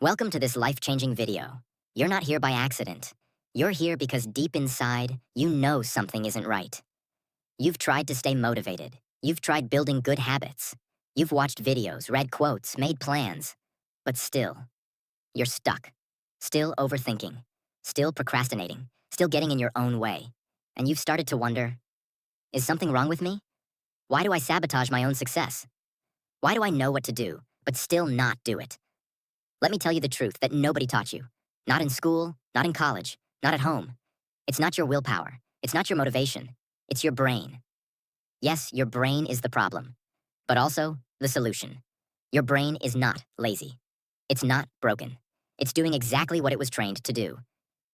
Welcome to this life-changing video. You're not here by accident. You're here because deep inside, you know something isn't right. You've tried to stay motivated. You've tried building good habits. You've watched videos, read quotes, made plans. But still, you're stuck. Still overthinking. Still procrastinating. Still getting in your own way. And you've started to wonder, is something wrong with me? Why do I sabotage my own success? Why do I know what to do, but still not do it? Let me tell you the truth that nobody taught you. Not in school, not in college, not at home. It's not your willpower. It's not your motivation. It's your brain. Yes, your brain is the problem, but also the solution. Your brain is not lazy. It's not broken. It's doing exactly what it was trained to do,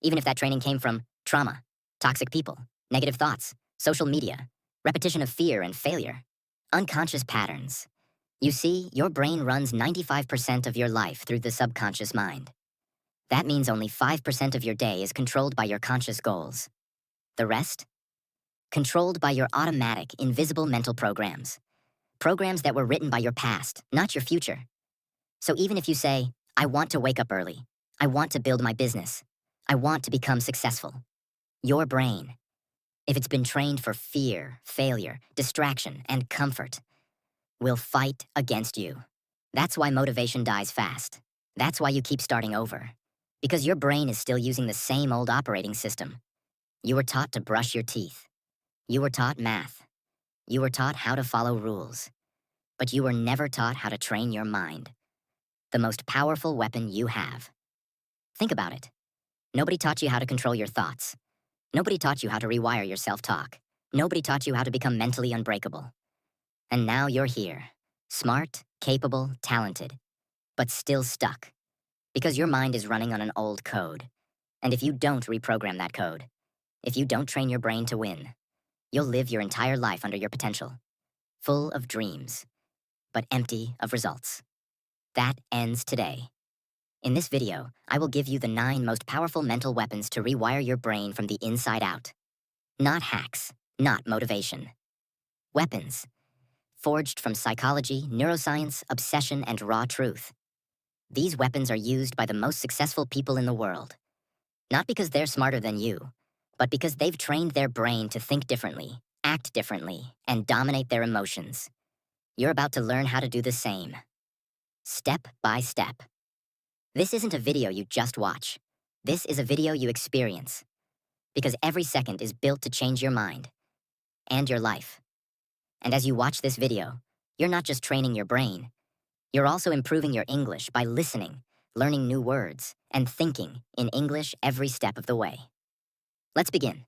even if that training came from trauma, toxic people, negative thoughts, social media, repetition of fear and failure, unconscious patterns. You see, your brain runs 95% of your life through the subconscious mind. That means only 5% of your day is controlled by your conscious goals. The rest? Controlled by your automatic, invisible mental programs. Programs that were written by your past, not your future. So even if you say, I want to wake up early, I want to build my business, I want to become successful, your brain, if it's been trained for fear, failure, distraction, and comfort, will fight against you. That's why motivation dies fast. That's why you keep starting over. Because your brain is still using the same old operating system. You were taught to brush your teeth. You were taught math. You were taught how to follow rules. But you were never taught how to train your mind. The most powerful weapon you have. Think about it. Nobody taught you how to control your thoughts. Nobody taught you how to rewire your self-talk. Nobody taught you how to become mentally unbreakable. And now you're here. Smart, capable, talented, but still stuck. Because your mind is running on an old code. And if you don't reprogram that code, if you don't train your brain to win, you'll live your entire life under your potential, full of dreams, but empty of results. That ends today. In this video, I will give you the 9 most powerful mental weapons to rewire your brain from the inside out. Not hacks, not motivation. Weapons, forged from psychology, neuroscience, obsession, and raw truth. These weapons are used by the most successful people in the world. Not because they're smarter than you, but because they've trained their brain to think differently, act differently, and dominate their emotions. You're about to learn how to do the same. Step by step. This isn't a video you just watch. This is a video you experience. Because every second is built to change your mind and your life. And as you watch this video, you're not just training your brain. You're also improving your English by listening, learning new words, and thinking in English every step of the way. Let's begin.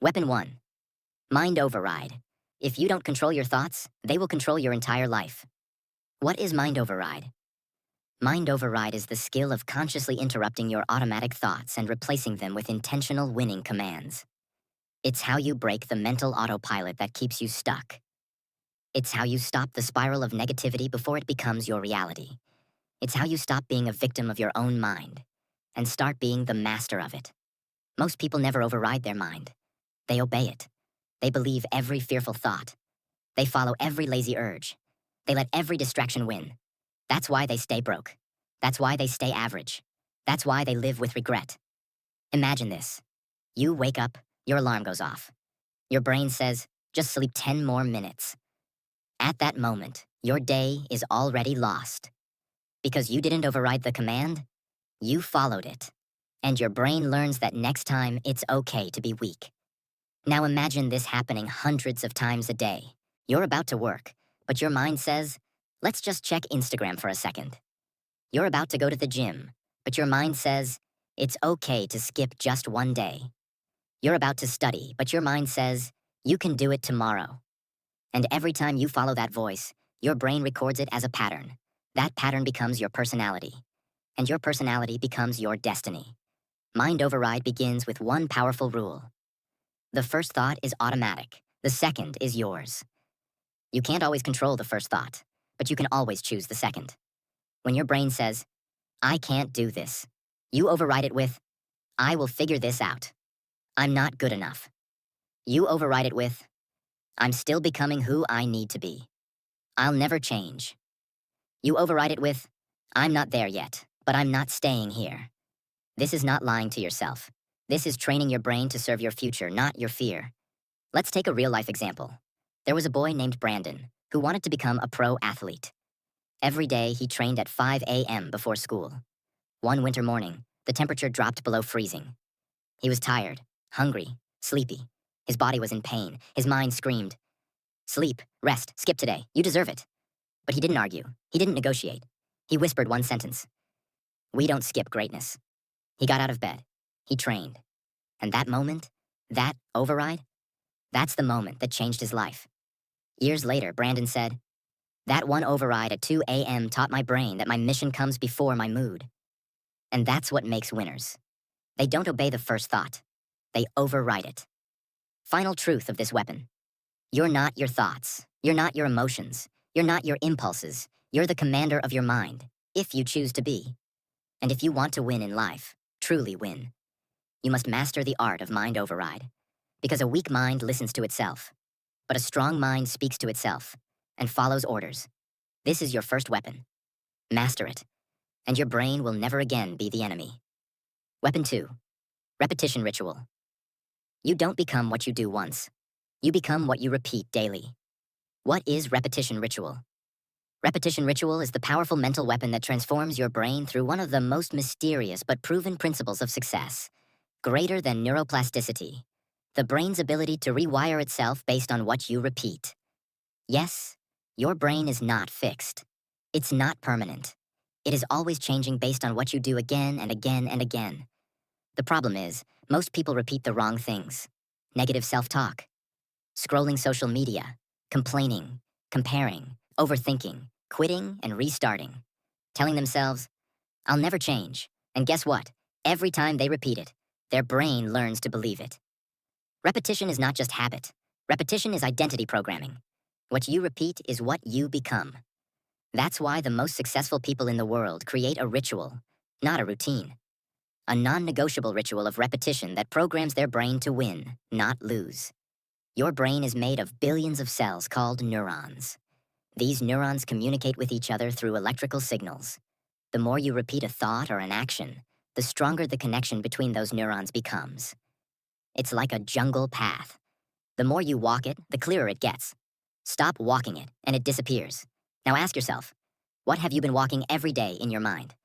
Weapon 1. Mind override. If you don't control your thoughts, they will control your entire life. What is mind override? Mind override is the skill of consciously interrupting your automatic thoughts and replacing them with intentional winning commands. It's how you break the mental autopilot that keeps you stuck. It's how you stop the spiral of negativity before it becomes your reality. It's how you stop being a victim of your own mind and start being the master of it. Most people never override their mind. They obey it. They believe every fearful thought. They follow every lazy urge. They let every distraction win. That's why they stay broke. That's why they stay average. That's why they live with regret. Imagine this. You wake up, your alarm goes off. Your brain says, just sleep 10 more minutes. At that moment, your day is already lost. Because you didn't override the command, you followed it. And your brain learns that next time it's okay to be weak. Now imagine this happening hundreds of times a day. You're about to work, but your mind says, let's just check Instagram for a second. You're about to go to the gym, but your mind says, it's okay to skip just one day. You're about to study, but your mind says, you can do it tomorrow. And every time you follow that voice, your brain records it as a pattern. That pattern becomes your personality. And your personality becomes your destiny. Mind override begins with one powerful rule. The first thought is automatic. The second is yours. You can't always control the first thought, but you can always choose the second. When your brain says, I can't do this, you override it with, I will figure this out. I'm not good enough. You override it with, I'm still becoming who I need to be. I'll never change. You override it with, I'm not there yet. But I'm not staying here. This is not lying to yourself. This is training your brain to serve your future, not your fear. Let's take a real-life example. There was a boy named Brandon who wanted to become a pro athlete. Every day, he trained at 5 a.m. before school. One winter morning, the temperature dropped below freezing. He was tired, hungry, sleepy. His body was in pain. His mind screamed, "Sleep, rest, skip today. You deserve it." But he didn't argue. He didn't negotiate. He whispered one sentence: "We don't skip greatness." He got out of bed. He trained. And that moment, that override, that's the moment that changed his life. Years later, Brandon said, "That one override at 2 a.m. taught my brain that my mission comes before my mood." And that's what makes winners. They don't obey the first thought. They override it. Final truth of this weapon. You're not your thoughts. You're not your emotions. You're not your impulses. You're the commander of your mind, if you choose to be. And if you want to win in life, truly win, you must master the art of mind override. Because a weak mind listens to itself, but a strong mind speaks to itself and follows orders. This is your first weapon. Master it, and your brain will never again be the enemy. Weapon 2, repetition ritual. You don't become what you do once. You become what you repeat daily. What is repetition ritual? Repetition ritual is the powerful mental weapon that transforms your brain through one of the most mysterious but proven principles of success, greater than neuroplasticity, the brain's ability to rewire itself based on what you repeat. Yes, your brain is not fixed. It's not permanent. It is always changing based on what you do again and again and again. The problem is, most people repeat the wrong things. Negative self-talk, scrolling social media, complaining, comparing, overthinking, quitting, and restarting. Telling themselves, "I'll never change." And guess what? Every time they repeat it, their brain learns to believe it. Repetition is not just habit. Repetition is identity programming. What you repeat is what you become. That's why the most successful people in the world create a ritual, not a routine. A non-negotiable ritual of repetition that programs their brain to win, not lose. Your brain is made of billions of cells called neurons. These neurons communicate with each other through electrical signals. The more you repeat a thought or an action, the stronger the connection between those neurons becomes. It's like a jungle path. The more you walk it, the clearer it gets. Stop walking it, and it disappears. Now ask yourself, what have you been walking every day in your mind?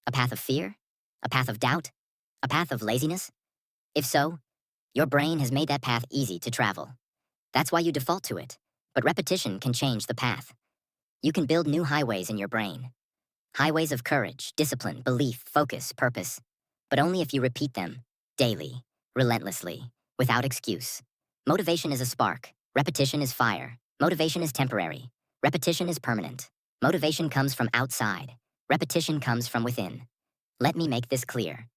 A path of fear? A path of doubt? A path of laziness? If so, your brain has made that path easy to travel. That's why you default to it. But repetition can change the path. You can build new highways in your brain. Highways of courage, discipline, belief, focus, purpose. But only if you repeat them, daily, relentlessly, without excuse. Motivation is a spark. Repetition is fire. Motivation is temporary. Repetition is permanent. Motivation comes from outside. Repetition comes from within. Let me make this clear.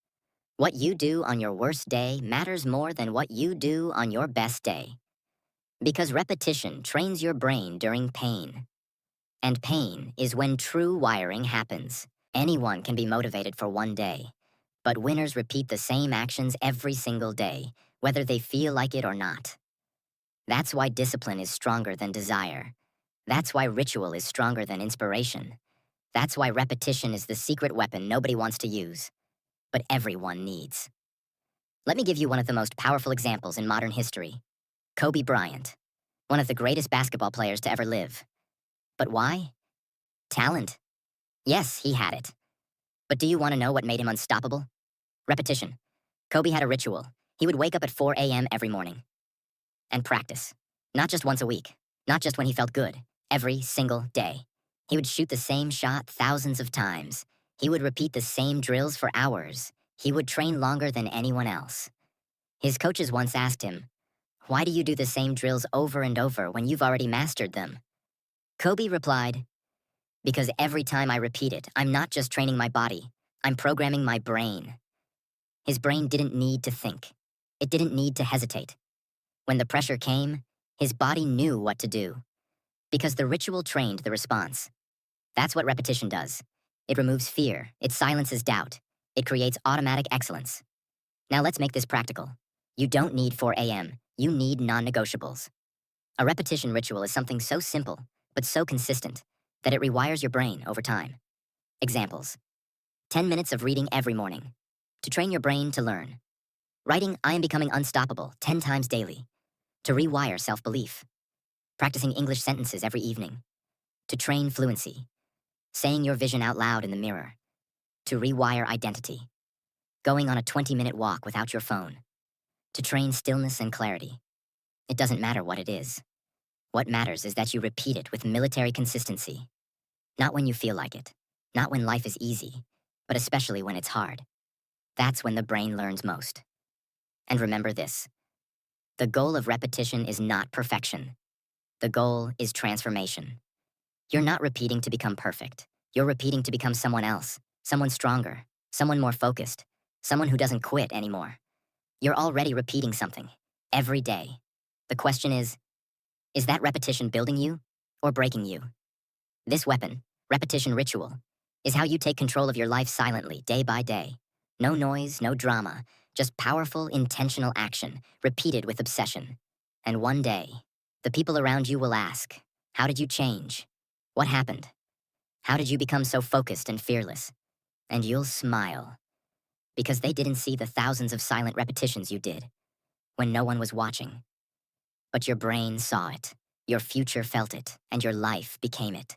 What you do on your worst day matters more than what you do on your best day. Because repetition trains your brain during pain. And pain is when true wiring happens. Anyone can be motivated for one day, but winners repeat the same actions every single day, whether they feel like it or not. That's why discipline is stronger than desire. That's why ritual is stronger than inspiration. That's why repetition is the secret weapon nobody wants to use, but everyone needs. Let me give you one of the most powerful examples in modern history. Kobe Bryant, one of the greatest basketball players to ever live. But why? Talent. Yes, he had it. But do you want to know what made him unstoppable? Repetition. Kobe had a ritual. He would wake up at 4 a.m. every morning and practice. Not just once a week. Not just when he felt good. Every single day. He would shoot the same shot thousands of times. He would repeat the same drills for hours. He would train longer than anyone else. His coaches once asked him, "Why do you do the same drills over and over when you've already mastered them?" Kobe replied, "Because every time I repeat it, I'm not just training my body, I'm programming my brain." His brain didn't need to think. It didn't need to hesitate. When the pressure came, his body knew what to do. Because the ritual trained the response. That's what repetition does. It removes fear, it silences doubt, it creates automatic excellence. Now let's make this practical. You don't need 4 a.m., you need non-negotiables. A repetition ritual is something so simple, but so consistent, that it rewires your brain over time. Examples. 10 minutes of reading every morning. To train your brain to learn. Writing I am becoming unstoppable 10 times daily. To rewire self-belief. Practicing English sentences every evening. To train fluency. Saying your vision out loud in the mirror. To rewire identity. Going on a 20-minute walk without your phone. To train stillness and clarity. It doesn't matter what it is. What matters is that you repeat it with military consistency. Not when you feel like it. Not when life is easy. But especially when it's hard. That's when the brain learns most. And remember this. The goal of repetition is not perfection. The goal is transformation. You're not repeating to become perfect. You're repeating to become someone else, someone stronger, someone more focused, someone who doesn't quit anymore. You're already repeating something, every day. The question is that repetition building you or breaking you? This weapon, repetition ritual, is how you take control of your life silently, day by day. No noise, no drama, just powerful, intentional action, repeated with obsession. And one day, the people around you will ask, how did you change? What happened? How did you become so focused and fearless? And you'll smile, because they didn't see the thousands of silent repetitions you did, when no one was watching. But your brain saw it, your future felt it, and your life became it.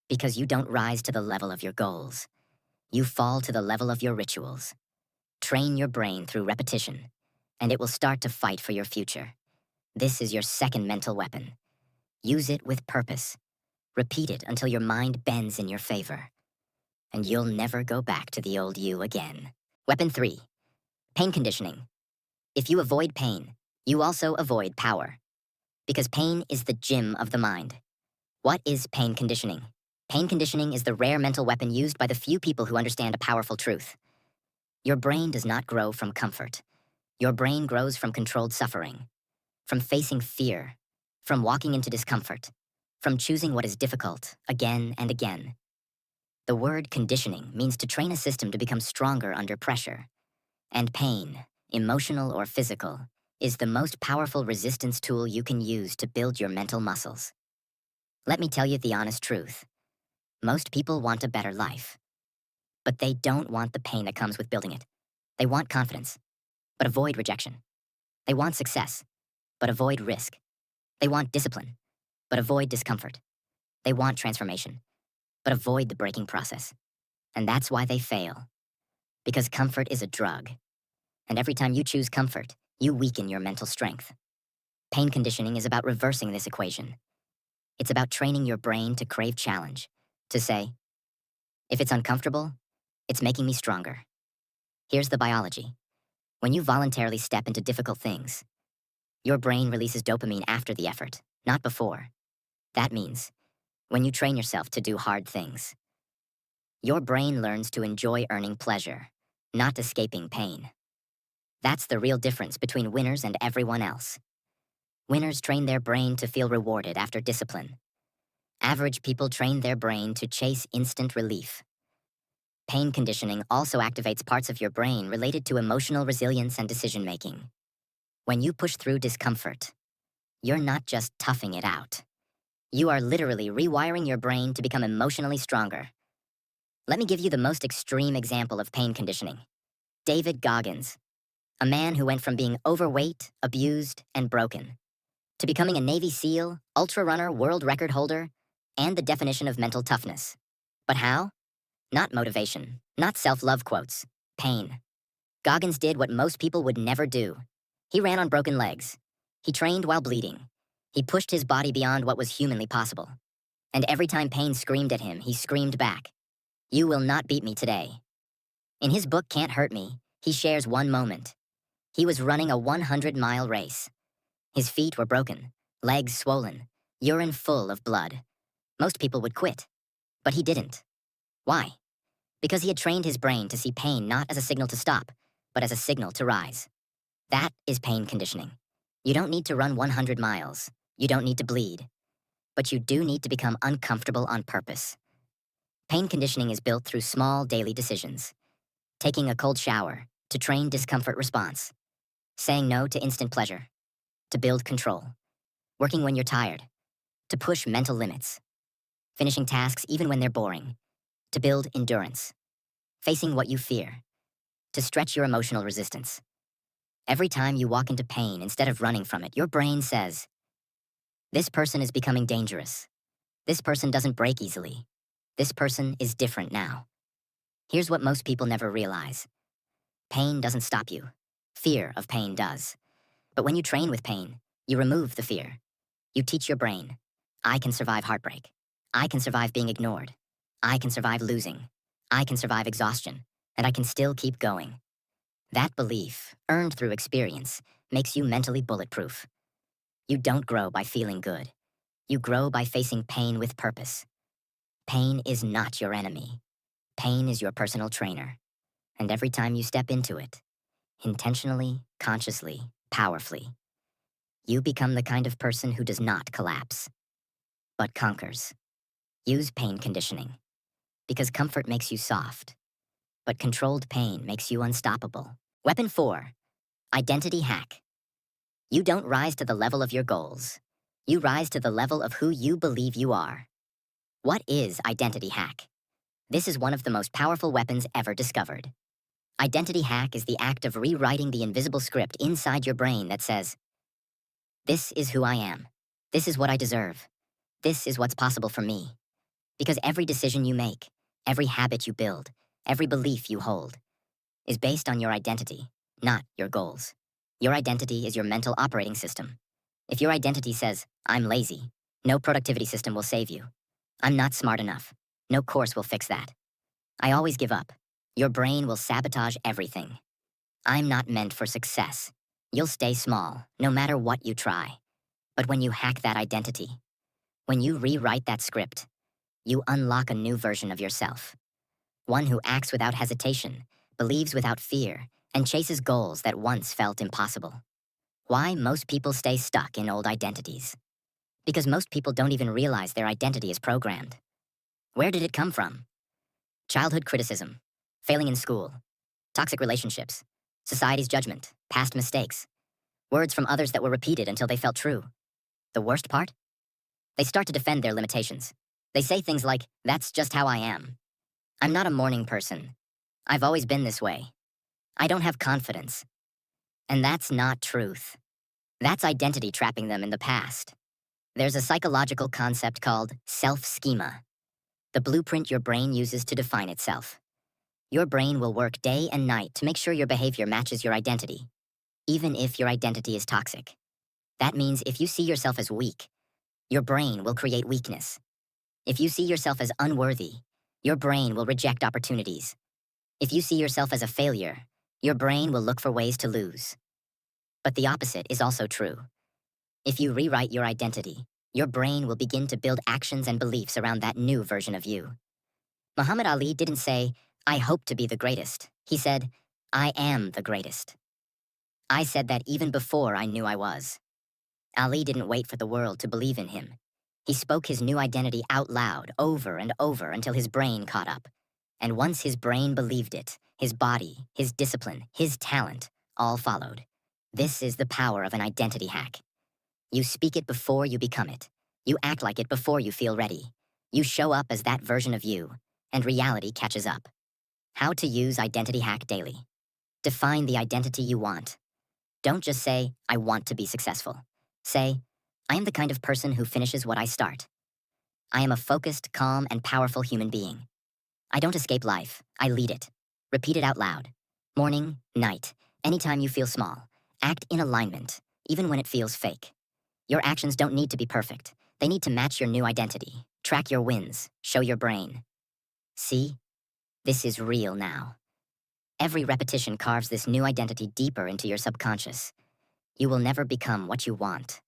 Because you don't rise to the level of your goals. You fall to the level of your rituals. Train your brain through repetition, and it will start to fight for your future. This is your second mental weapon. Use it with purpose. Repeat it until your mind bends in your favor. And you'll never go back to the old you again. Weapon 3. Pain conditioning. If you avoid pain, you also avoid power. Because pain is the gym of the mind. What is pain conditioning? Pain conditioning is the rare mental weapon used by the few people who understand a powerful truth. Your brain does not grow from comfort. Your brain grows from controlled suffering, from facing fear, from walking into discomfort, from choosing what is difficult again and again. The word conditioning means to train a system to become stronger under pressure. And pain, emotional or physical, is the most powerful resistance tool you can use to build your mental muscles. Let me tell you the honest truth. Most people want a better life. But they don't want the pain that comes with building it. They want confidence, but avoid rejection. They want success, but avoid risk. They want discipline, but avoid discomfort. They want transformation, but avoid the breaking process. And that's why they fail. Because comfort is a drug. And every time you choose comfort, you weaken your mental strength. Pain conditioning is about reversing this equation. It's about training your brain to crave challenge, to say, if it's uncomfortable, it's making me stronger. Here's the biology. When you voluntarily step into difficult things, your brain releases dopamine after the effort, not before. That means, when you train yourself to do hard things, your brain learns to enjoy earning pleasure, not escaping pain. That's the real difference between winners and everyone else. Winners train their brain to feel rewarded after discipline. Average people train their brain to chase instant relief. Pain conditioning also activates parts of your brain related to emotional resilience and decision-making. When you push through discomfort, you're not just toughing it out. You are literally rewiring your brain to become emotionally stronger. Let me give you the most extreme example of pain conditioning. David Goggins, a man who went from being overweight, abused, and broken, to becoming a Navy SEAL, ultra-runner, world record holder, and the definition of mental toughness. But how? Not motivation, not self-love quotes, pain. Goggins did what most people would never do. He ran on broken legs. He trained while bleeding. He pushed his body beyond what was humanly possible. And every time pain screamed at him, he screamed back, "You will not beat me today." In his book, Can't Hurt Me, he shares one moment. He was running a 100-mile race. His feet were broken, legs swollen, urine full of blood. Most people would quit, but he didn't. Why? Because he had trained his brain to see pain not as a signal to stop, but as a signal to rise. That is pain conditioning. You don't need to run 100 miles. You don't need to bleed. But you do need to become uncomfortable on purpose. Pain conditioning is built through small daily decisions. Taking a cold shower to train discomfort response. Saying no to instant pleasure to build control. Working when you're tired to push mental limits. Finishing tasks even when they're boring to build endurance. facing what you fear, to stretch your emotional resistance. Every time you walk into pain instead of running from it, your brain says, this person is becoming dangerous. This person doesn't break easily. This person is different now. Here's what most people never realize. Pain doesn't stop you. Fear of pain does. But when you train with pain, you remove the fear. You teach your brain, I can survive heartbreak. I can survive being ignored. I can survive losing. I can survive exhaustion. And I can still keep going. That belief, earned through experience, makes you mentally bulletproof. You don't grow by feeling good. You grow by facing pain with purpose. Pain is not your enemy. Pain is your personal trainer. And every time you step into it, intentionally, consciously, powerfully, you become the kind of person who does not collapse, but conquers. Use pain conditioning, because comfort makes you soft, but controlled pain makes you unstoppable. Weapon 4, identity hack. You don't rise to the level of your goals. You rise to the level of who you believe you are. What is identity hack? This is one of the most powerful weapons ever discovered. Identity hack is the act of rewriting the invisible script inside your brain that says, this is who I am. This is what I deserve. This is what's possible for me. Because every decision you make, every habit you build, every belief you hold, is based on your identity, not your goals. Your identity is your mental operating system. If your identity says, I'm lazy, no productivity system will save you. I'm not smart enough. No course will fix that. I always give up. Your brain will sabotage everything. I'm not meant for success. You'll stay small, no matter what you try. But when you hack that identity, when you rewrite that script, you unlock a new version of yourself. One who acts without hesitation, believes without fear, and chases goals that once felt impossible. Why most people stay stuck in old identities? Because most people don't even realize their identity is programmed. Where did it come from? Childhood criticism, failing in school, toxic relationships, society's judgment, past mistakes, words from others that were repeated until they felt true. The worst part? They start to defend their limitations. They say things like, that's just how I am. I'm not a morning person. I've always been this way. I don't have confidence. And that's not truth. That's identity trapping them in the past. There's a psychological concept called self-schema, the blueprint your brain uses to define itself. Your brain will work day and night to make sure your behavior matches your identity, even if your identity is toxic. That means if you see yourself as weak, your brain will create weakness. If you see yourself as unworthy, your brain will reject opportunities. If you see yourself as a failure, your brain will look for ways to lose. But the opposite is also true. If you rewrite your identity, your brain will begin to build actions and beliefs around that new version of you. Muhammad Ali didn't say, I hope to be the greatest. He said, I am the greatest. I said that even before I knew I was. Ali didn't wait for the world to believe in him. He spoke his new identity out loud over and over until his brain caught up. And once his brain believed it, his body, his discipline, his talent, all followed. This is the power of an identity hack. You speak it before you become it. You act like it before you feel ready. You show up as that version of you, and reality catches up. How to use identity hack daily. Define the identity you want. Don't just say, I want to be successful. Say, I am the kind of person who finishes what I start. I am a focused, calm, and powerful human being. I don't escape life, I lead it. Repeat it out loud. Morning, night, anytime you feel small. Act in alignment, even when it feels fake. Your actions don't need to be perfect. They need to match your new identity. Track your wins, show your brain. See? This is real now. Every repetition carves this new identity deeper into your subconscious. You will never become what you want.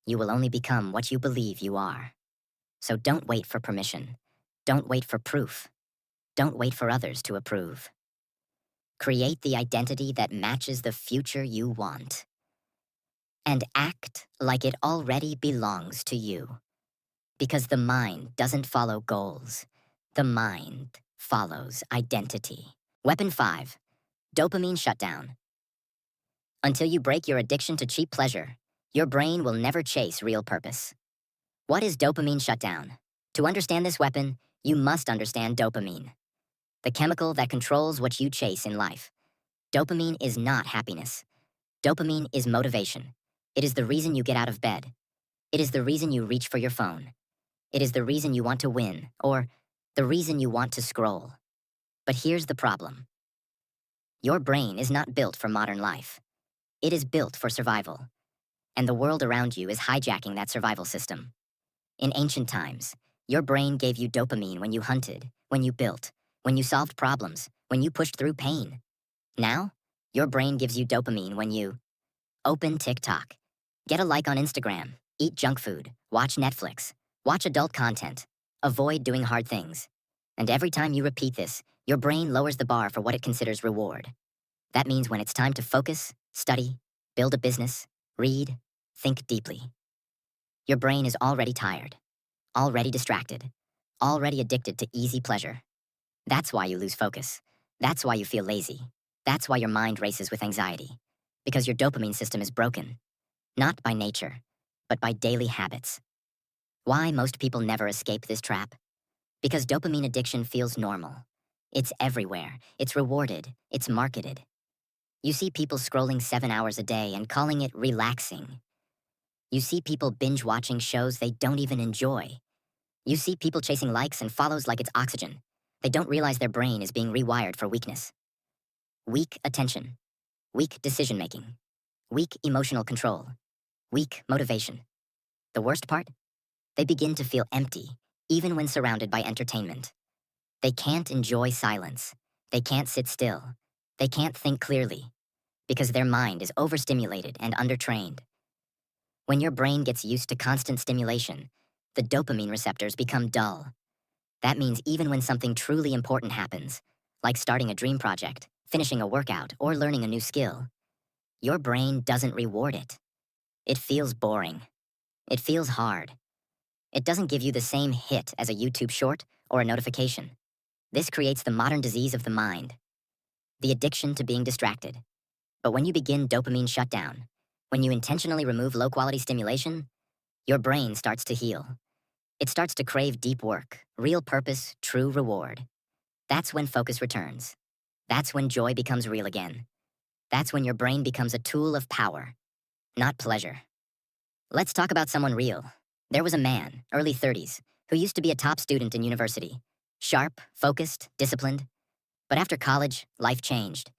You will only become what you believe you are. So don't wait for permission. Don't wait for proof. Don't wait for others to approve. Create the identity that matches the future you want. And act like it already belongs to you. Because the mind doesn't follow goals. The mind follows identity. Weapon 5, dopamine shutdown. Until you break your addiction to cheap pleasure, your brain will never chase real purpose. What is dopamine shutdown? To understand this weapon, you must understand dopamine. the chemical that controls what you chase in life. Dopamine is not happiness. Dopamine is motivation. It is the reason you get out of bed. It is the reason you reach for your phone. It is the reason you want to win, or the reason you want to scroll. But here's the problem. Your brain is not built for modern life. It is built for survival. And the world around you is hijacking that survival system. In ancient times, your brain gave you dopamine when you hunted, when you built, when you solved problems, when you pushed through pain. Now, your brain gives you dopamine when you open TikTok, get a like on Instagram, eat junk food, watch Netflix, watch adult content, avoid doing hard things. And every time you repeat this, your brain lowers the bar for what it considers reward. That means when it's time to focus, study, build a business, read, think deeply. Your brain is already tired, already distracted, already addicted to easy pleasure. That's why you lose focus. That's why you feel lazy. That's why your mind races with anxiety. Because your dopamine system is broken, not by nature, but by daily habits. Why most people never escape this trap? Because dopamine addiction feels normal. It's everywhere. It's rewarded. It's marketed. You see people scrolling 7 hours a day and calling it relaxing. You see people binge watching shows they don't even enjoy. You see people chasing likes and follows like it's oxygen. They don't realize their brain is being rewired for weakness. Weak attention, weak decision-making, weak emotional control, weak motivation. The worst part? They begin to feel empty, even when surrounded by entertainment. They can't enjoy silence. They can't sit still. They can't think clearly, because their mind is overstimulated and undertrained. When your brain gets used to constant stimulation, the dopamine receptors become dull. That means even when something truly important happens, like starting a dream project, finishing a workout, or learning a new skill, your brain doesn't reward it. It feels boring. It feels hard. It doesn't give you the same hit as a YouTube short or a notification. This creates the modern disease of the mind, the addiction to being distracted. But when you begin dopamine shutdown, when you intentionally remove low-quality stimulation, your brain starts to heal. It starts to crave deep work, real purpose, true reward. That's when focus returns. That's when joy becomes real again. That's when your brain becomes a tool of power, not pleasure. Let's talk about someone real. There was a man, early 30s, who used to be a top student in university. Sharp, focused, disciplined. But after college, life changed.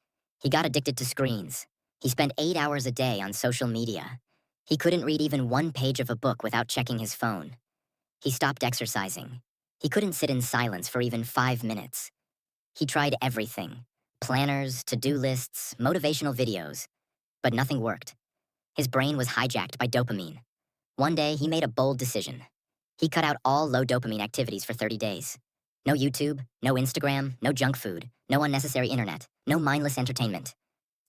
He got addicted to screens. He spent 8 hours a day on social media. He couldn't read even one page of a book without checking his phone. He stopped exercising. He couldn't sit in silence for even 5 minutes. He tried everything. Planners, to-do lists, motivational videos. But nothing worked. His brain was hijacked by dopamine. One day, he made a bold decision. He cut out all low dopamine activities for 30 days. No YouTube, no Instagram, no junk food, no unnecessary internet, no mindless entertainment.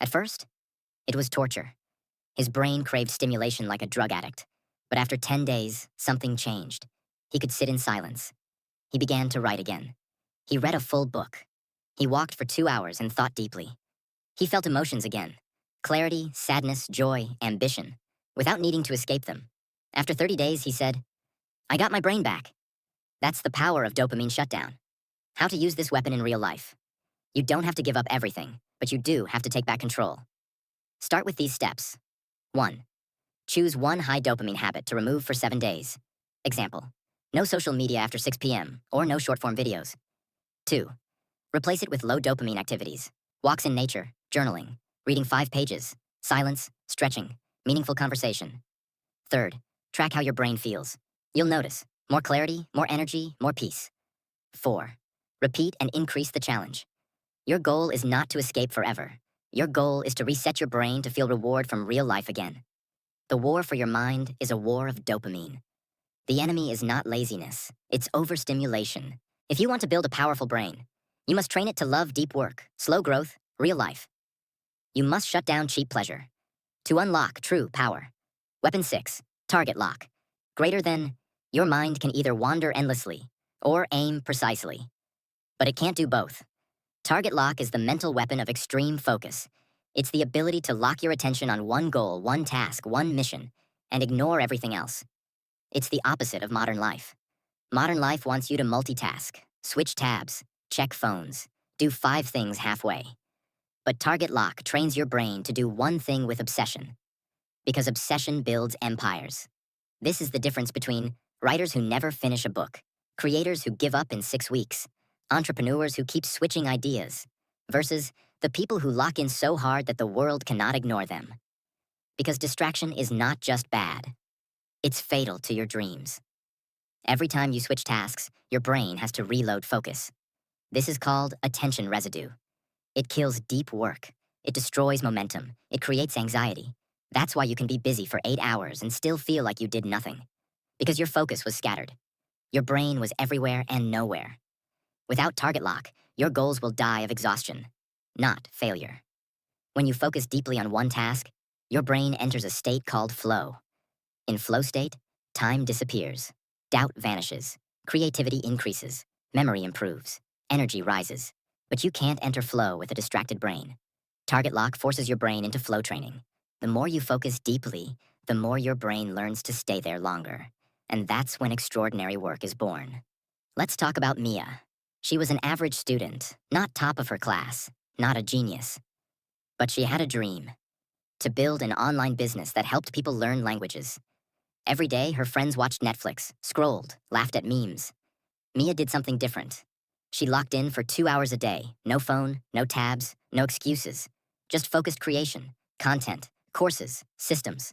At first, it was torture. His brain craved stimulation like a drug addict. But after 10 days, something changed. He could sit in silence. He began to write again. He read a full book. He walked for 2 hours and thought deeply. He felt emotions again. Clarity, sadness, joy, ambition, without needing to escape them. After 30 days, he said, "I got my brain back." That's the power of dopamine shutdown. How to use this weapon in real life. You don't have to give up everything, but you do have to take back control. Start with these steps. 1. Choose one high dopamine habit to remove for 7 days. Example, no social media after 6 p.m. or no short-form videos. 2. Replace it with low dopamine activities. Walks in nature, journaling, reading 5 pages, silence, stretching, meaningful conversation. 3rd, track how your brain feels. You'll notice more clarity, more energy, more peace. 4. Repeat and increase the challenge. Your goal is not to escape forever. Your goal is to reset your brain to feel reward from real life again. The war for your mind is a war of dopamine. The enemy is not laziness, it's overstimulation. If you want to build a powerful brain, you must train it to love deep work, slow growth, real life. You must shut down cheap pleasure. To unlock true power. Weapon 6, target lock. Greater than, your mind can either wander endlessly or aim precisely. But it can't do both. Target lock is the mental weapon of extreme focus. It's the ability to lock your attention on one goal, one task, one mission, and ignore everything else. It's the opposite of modern life. Modern life wants you to multitask, switch tabs, check phones. Do 5 things halfway. But Target Lock trains your brain to do one thing with obsession, because obsession builds empires. This is the difference between writers who never finish a book, creators who give up in 6 weeks, entrepreneurs who keep switching ideas, versus the people who lock in so hard that the world cannot ignore them. Because distraction is not just bad, it's fatal to your dreams. Every time you switch tasks, your brain has to reload focus. This is called attention residue. It kills deep work. It destroys momentum. It creates anxiety. That's why you can be busy for 8 hours and still feel like you did nothing. Because your focus was scattered. Your brain was everywhere and nowhere. Without target lock, your goals will die of exhaustion, not failure. When you focus deeply on one task, your brain enters a state called flow. In flow state, time disappears, doubt vanishes, creativity increases, memory improves, energy rises. But you can't enter flow with a distracted brain. Target lock forces your brain into flow training. The more you focus deeply, the more your brain learns to stay there longer. And that's when extraordinary work is born. Let's talk about Mia. She was an average student, not top of her class, not a genius. But she had a dream: to build an online business that helped people learn languages. Every day, her friends watched Netflix, scrolled, laughed at memes. Mia did something different. She locked in for 2 hours a day. No phone, no tabs, no excuses. Just focused creation, content, courses, systems.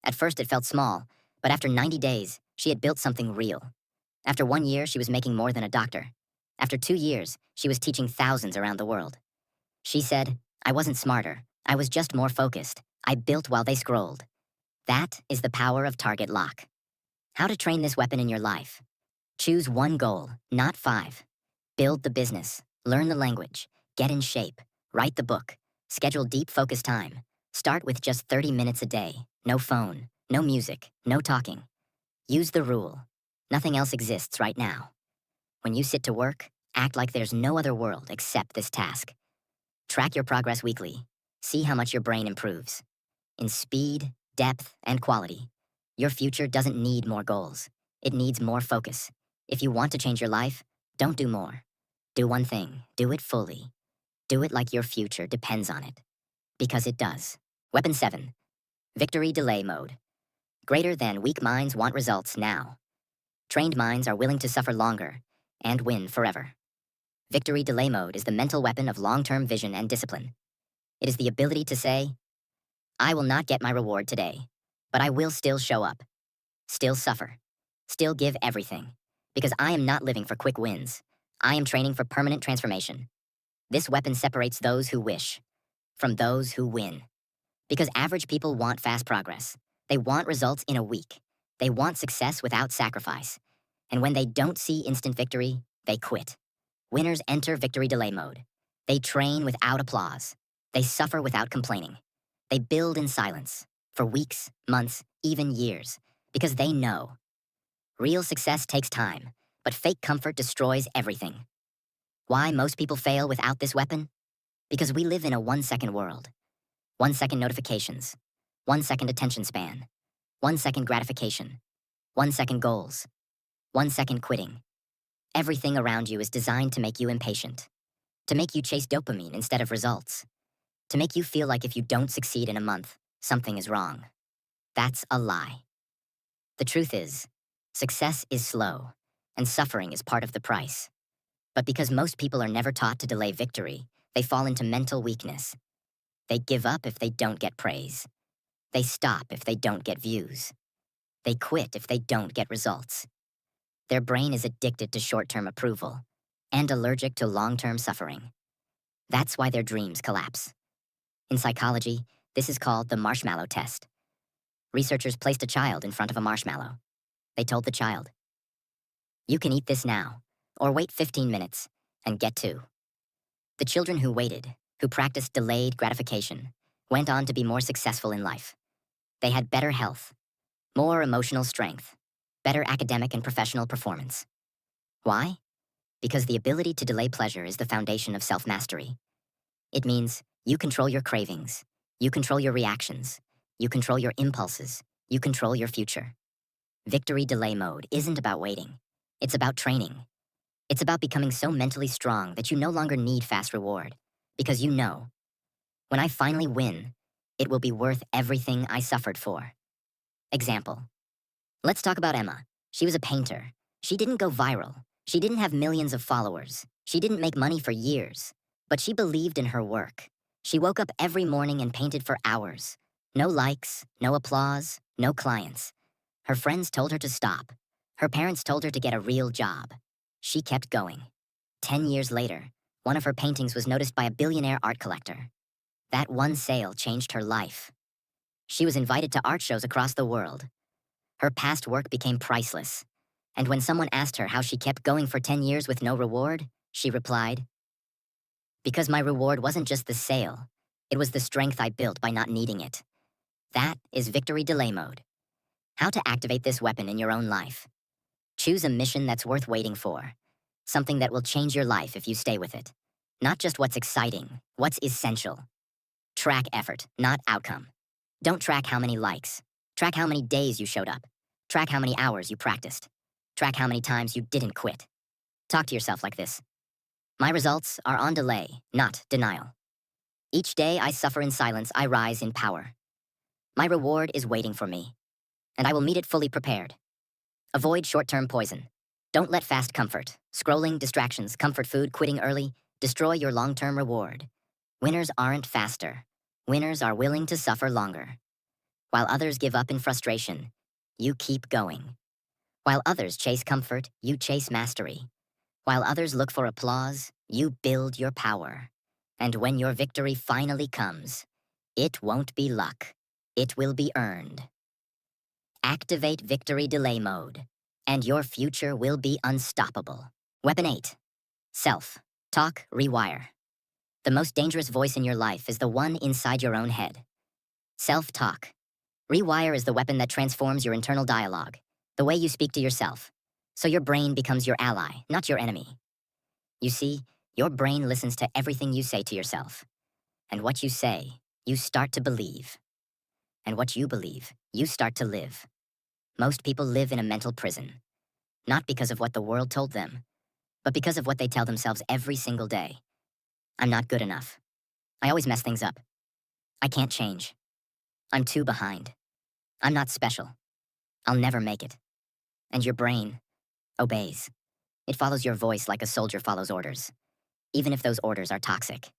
At first it felt small, but after 90 days, she had built something real. After 1 year, she was making more than a doctor. After 2 years, she was teaching thousands around the world. She said, "I wasn't smarter. I was just more focused. I built while they scrolled." That is the power of target lock. How to train this weapon in your life. Choose one goal, not 5. Build the business, learn the language, get in shape, write the book, schedule deep focus time. Start with just 30 minutes a day. No phone, no music, no talking. Use the rule. Nothing else exists right now. When you sit to work, act like there's no other world except this task. Track your progress weekly. See how much your brain improves. In speed, depth, and quality. Your future doesn't need more goals. It needs more focus. If you want to change your life, don't do more. Do one thing. Do it fully. Do it like your future depends on it. Because it does. Weapon 7. Victory delay mode. Greater than weak minds want results now. Trained minds are willing to suffer longer and win forever. Victory delay mode is the mental weapon of long-term vision and discipline. It is the ability to say, "I will not get my reward today, but I will still show up, still suffer, still give everything, because I am not living for quick wins. I am training for permanent transformation." This weapon separates those who wish from those who win. Because average people want fast progress. They want results in a week. They want success without sacrifice. And when they don't see instant victory, they quit. Winners enter victory delay mode. They train without applause. They suffer without complaining. They build in silence for weeks, months, even years, because they know real success takes time, but fake comfort destroys everything. Why most people fail without this weapon? Because we live in a 1-second world. 1-second notifications, 1-second attention span, 1-second gratification, 1-second goals, 1-second quitting. Everything around you is designed to make you impatient, to make you chase dopamine instead of results, to make you feel like if you don't succeed in a month, something is wrong. That's a lie. The truth is, success is slow, and suffering is part of the price. But because most people are never taught to delay victory, they fall into mental weakness. They give up if they don't get praise. They stop if they don't get views. They quit if they don't get results. Their brain is addicted to short-term approval and allergic to long-term suffering. That's why their dreams collapse. In psychology, this is called the marshmallow test. Researchers placed a child in front of a marshmallow. They told the child, "You can eat this now, or wait 15 minutes and get 2." The children who waited, who practiced delayed gratification, went on to be more successful in life. They had better health, more emotional strength, better academic and professional performance. Why? Because the ability to delay pleasure is the foundation of self-mastery. It means you control your cravings, you control your reactions, you control your impulses, you control your future. Victory delay mode isn't about waiting. It's about training. It's about becoming so mentally strong that you no longer need fast reward. Because you know, when I finally win, it will be worth everything I suffered for. Example. Let's talk about Emma. She was a painter. She didn't go viral. She didn't have millions of followers. She didn't make money for years. But she believed in her work. She woke up every morning and painted for hours. No likes, no applause, no clients. Her friends told her to stop. Her parents told her to get a real job. She kept going. 10 years later, one of her paintings was noticed by a billionaire art collector. That one sale changed her life. She was invited to art shows across the world. Her past work became priceless. And when someone asked her how she kept going for 10 years with no reward, she replied, "Because my reward wasn't just the sale, it was the strength I built by not needing it." That is victory delay mode. How to activate this weapon in your own life. Choose a mission that's worth waiting for. Something that will change your life if you stay with it. Not just what's exciting, what's essential. Track effort, not outcome. Don't track how many likes. Track how many days you showed up. Track how many hours you practiced. Track how many times you didn't quit. Talk to yourself like this. My results are on delay, not denial. Each day I suffer in silence, I rise in power. My reward is waiting for me, and I will meet it fully prepared. Avoid short-term poison. Don't let fast comfort, scrolling, distractions, comfort food, quitting early, destroy your long-term reward. Winners aren't faster. Winners are willing to suffer longer. While others give up in frustration, you keep going. While others chase comfort, you chase mastery. While others look for applause, you build your power. And when your victory finally comes, it won't be luck. It will be earned. Activate victory delay mode, and your future will be unstoppable. Weapon 8. Self. Talk, rewire. The most dangerous voice in your life is the one inside your own head. Self-talk. Rewire is the weapon that transforms your internal dialogue, the way you speak to yourself. So your brain becomes your ally, not your enemy. You see, your brain listens to everything you say to yourself. And what you say, you start to believe. And what you believe, you start to live. Most people live in a mental prison, not because of what the world told them, but because of what they tell themselves every single day. I'm not good enough. I always mess things up. I can't change. I'm too behind. I'm not special. I'll never make it. And your brain obeys. It follows your voice like a soldier follows orders, even if those orders are toxic.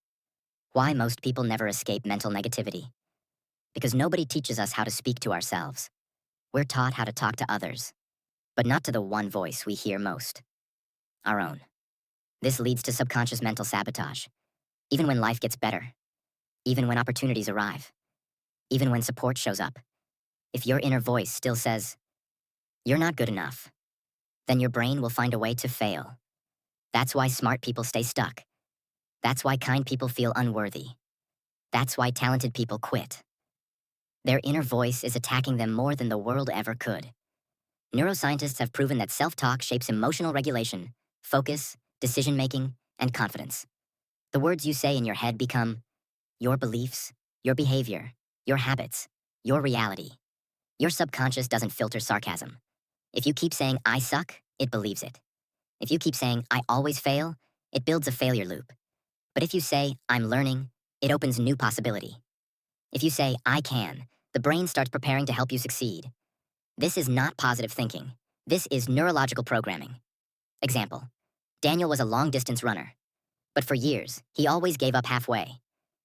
Why most people never escape mental negativity? Because nobody teaches us how to speak to ourselves. We're taught how to talk to others, but not to the one voice we hear most, our own. This leads to subconscious mental sabotage, even when life gets better, even when opportunities arrive, even when support shows up. If your inner voice still says, "You're not good enough," then your brain will find a way to fail. That's why smart people stay stuck. That's why kind people feel unworthy. That's why talented people quit. Their inner voice is attacking them more than the world ever could. Neuroscientists have proven that self-talk shapes emotional regulation, focus, decision-making, and confidence. The words you say in your head become your beliefs, your behavior, your habits, your reality. Your subconscious doesn't filter sarcasm. If you keep saying, "I suck," it believes it. If you keep saying, "I always fail," it builds a failure loop. But if you say, "I'm learning," it opens new possibility. If you say, "I can," the brain starts preparing to help you succeed. This is not positive thinking. This is neurological programming. Example. Daniel was a long-distance runner. But for years, he always gave up halfway.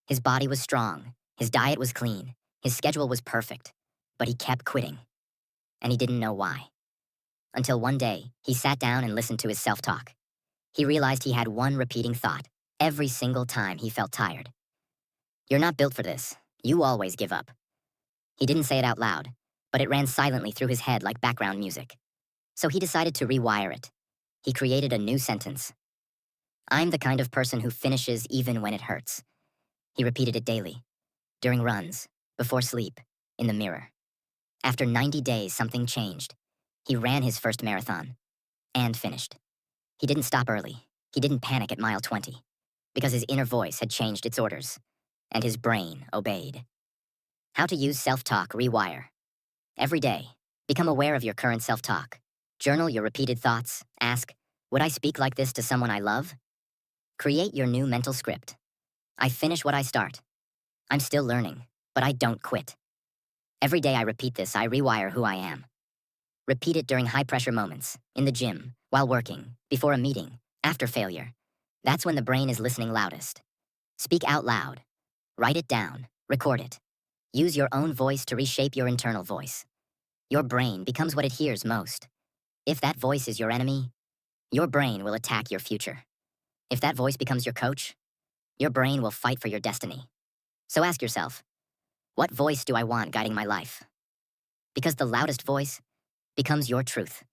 His body was strong. His diet was clean. His schedule was perfect. But he kept quitting. And he didn't know why. Until one day, he sat down and listened to his self-talk. He realized he had one repeating thought every single time he felt tired. "You're not built for this. You always give up." He didn't say it out loud, but it ran silently through his head like background music. So he decided to rewire it. He created a new sentence. "I'm the kind of person who finishes even when it hurts." He repeated it daily, during runs, before sleep, in the mirror. After 90 days, something changed. He ran his first marathon, and finished. He didn't stop early. He didn't panic at mile 20, because his inner voice had changed its orders, and his brain obeyed. How to use self-talk rewire. Every day, become aware of your current self-talk. Journal your repeated thoughts. Ask, Would I speak like this to someone I love? Create your new mental script. I finish what I start. I'm still learning, but I don't quit. Every day I repeat this, I rewire who I am. Repeat it during high-pressure moments, in the gym, while working, before a meeting, after failure. That's when the brain is listening loudest. Speak out loud. Write it down. Record it. Use your own voice to reshape your internal voice. Your brain becomes what it hears most. If that voice is your enemy, your brain will attack your future. If that voice becomes your coach, your brain will fight for your destiny. So ask yourself, what voice do I want guiding my life? Because the loudest voice becomes your truth.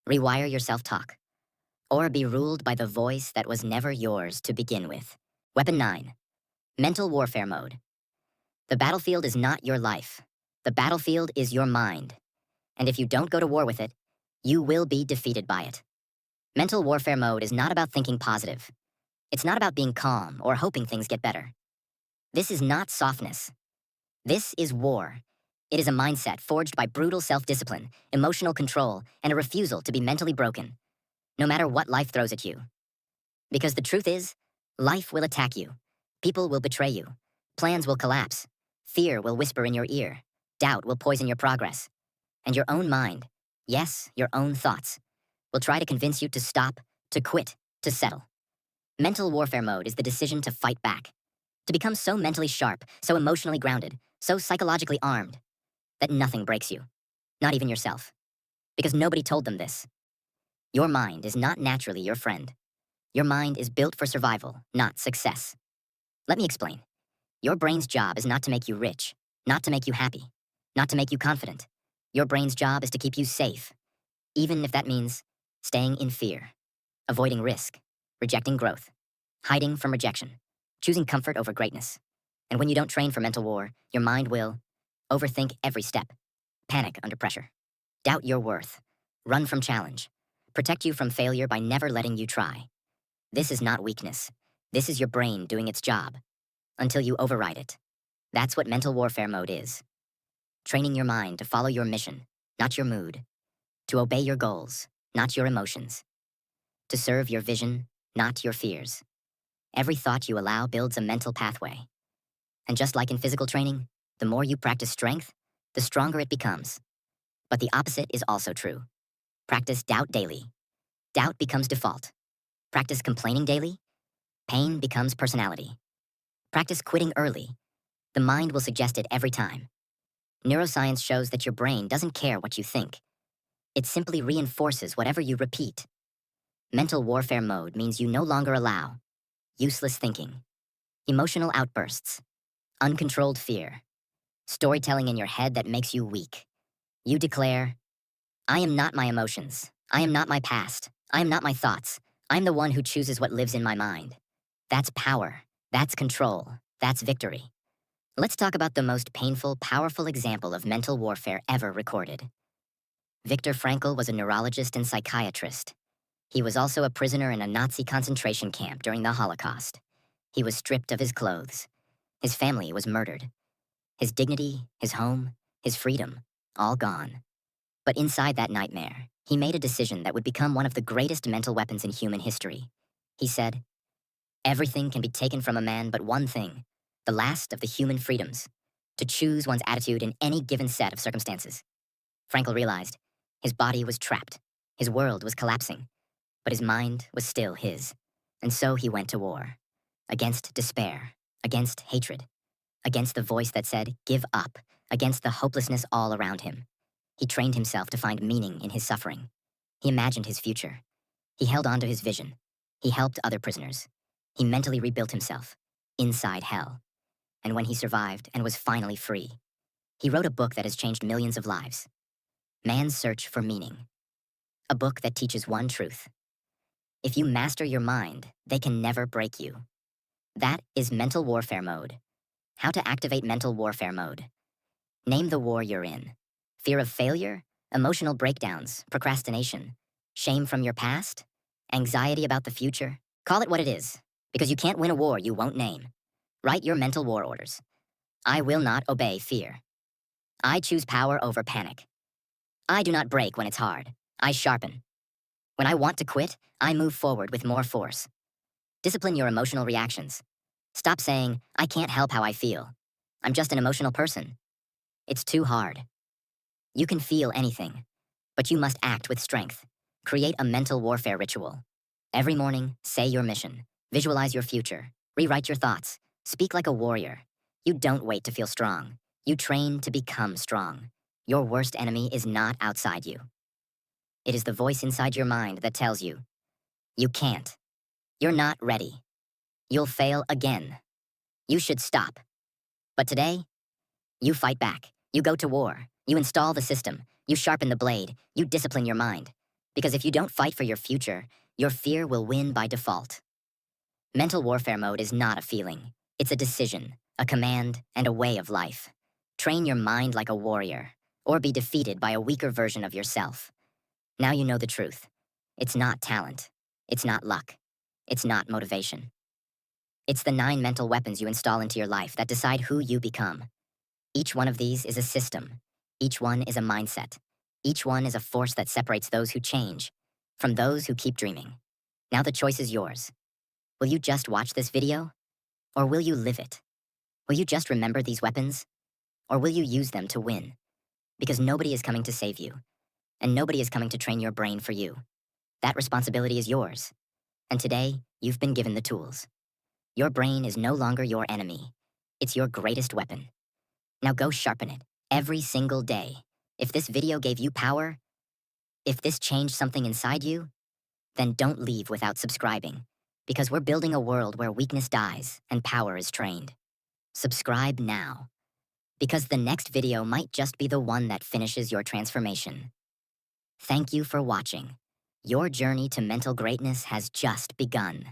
Rewire your self-talk. Or be ruled by the voice that was never yours to begin with. Weapon 9. Mental warfare mode. The battlefield is not your life. The battlefield is your mind. And if you don't go to war with it, you will be defeated by it. Mental warfare mode is not about thinking positive. It's not about being calm or hoping things get better. This is not softness. This is war. It is a mindset forged by brutal self-discipline, emotional control, and a refusal to be mentally broken, no matter what life throws at you. Because the truth is, life will attack you. People will betray you. Plans will collapse. Fear will whisper in your ear. Doubt will poison your progress. And your own mind, yes, your own thoughts, will try to convince you to stop, to quit, to settle. Mental warfare mode is the decision to fight back, to become so mentally sharp, so emotionally grounded, so psychologically armed, that nothing breaks you, not even yourself. Because nobody told them this. Your mind is not naturally your friend. Your mind is built for survival, not success. Let me explain. Your brain's job is not to make you rich, not to make you happy, not to make you confident. Your brain's job is to keep you safe, even if that means staying in fear, avoiding risk, rejecting growth, hiding from rejection, choosing comfort over greatness. And when you don't train for mental war, your mind will overthink every step, panic under pressure, doubt your worth, run from challenge, protect you from failure by never letting you try. This is not weakness. This is your brain doing its job until you override it. That's what mental warfare mode is. Training your mind to follow your mission, not your mood, to obey your goals, not your emotions, to serve your vision, not your fears. Every thought you allow builds a mental pathway. And just like in physical training, the more you practice strength, the stronger it becomes. But the opposite is also true. Practice doubt daily. Doubt becomes default. Practice complaining daily. Pain becomes personality. Practice quitting early. The mind will suggest it every time. Neuroscience shows that your brain doesn't care what you think. It simply reinforces whatever you repeat. Mental warfare mode means you no longer allow useless thinking, emotional outbursts, uncontrolled fear, storytelling in your head that makes you weak. You declare, I am not my emotions. I am not my past. I am not my thoughts. I'm the one who chooses what lives in my mind. That's power. That's control. That's victory. Let's talk about the most painful, powerful example of mental warfare ever recorded. Viktor Frankl was a neurologist and psychiatrist. He was also a prisoner in a Nazi concentration camp during the Holocaust. He was stripped of his clothes. His family was murdered. His dignity, his home, his freedom, all gone. But inside that nightmare, he made a decision that would become one of the greatest mental weapons in human history. He said, everything can be taken from a man but one thing, the last of the human freedoms, to choose one's attitude in any given set of circumstances. Frankl realized his body was trapped, his world was collapsing, but his mind was still his. And so he went to war, against despair, against hatred, against the voice that said, give up, against the hopelessness all around him. He trained himself to find meaning in his suffering. He imagined his future. He held on to his vision. He helped other prisoners. He mentally rebuilt himself, inside hell. And when he survived and was finally free, he wrote a book that has changed millions of lives. Man's Search for Meaning. A book that teaches one truth. If you master your mind, they can never break you. That is mental warfare mode. How to activate mental warfare mode. Name the war you're in. Fear of failure, emotional breakdowns, procrastination, shame from your past, anxiety about the future. Call it what it is, because you can't win a war you won't name. Write your mental war orders. I will not obey fear. I choose power over panic. I do not break when it's hard. I sharpen. When I want to quit, I move forward with more force. Discipline your emotional reactions. Stop saying, I can't help how I feel. I'm just an emotional person. It's too hard. You can feel anything, but you must act with strength. Create a mental warfare ritual. Every morning, say your mission. Visualize your future. Rewrite your thoughts. Speak like a warrior. You don't wait to feel strong. You train to become strong. Your worst enemy is not outside you. It is the voice inside your mind that tells you, you can't. You're not ready. You'll fail again. You should stop. But today, you fight back. You go to war. You install the system. You sharpen the blade. You discipline your mind. Because if you don't fight for your future, your fear will win by default. Mental warfare mode is not a feeling. It's a decision, a command, and a way of life. Train your mind like a warrior, or be defeated by a weaker version of yourself. Now you know the truth. It's not talent. It's not luck. It's not motivation. It's the 9 mental weapons you install into your life that decide who you become. Each one of these is a system. Each one is a mindset. Each one is a force that separates those who change from those who keep dreaming. Now the choice is yours. Will you just watch this video? Or will you live it? Will you just remember these weapons? Or will you use them to win? Because nobody is coming to save you. And nobody is coming to train your brain for you. That responsibility is yours. And today, you've been given the tools. Your brain is no longer your enemy. It's your greatest weapon. Now go sharpen it every single day. If this video gave you power, if this changed something inside you, then don't leave without subscribing, because we're building a world where weakness dies and power is trained. Subscribe now, because the next video might just be the one that finishes your transformation. Thank you for watching. Your journey to mental greatness has just begun.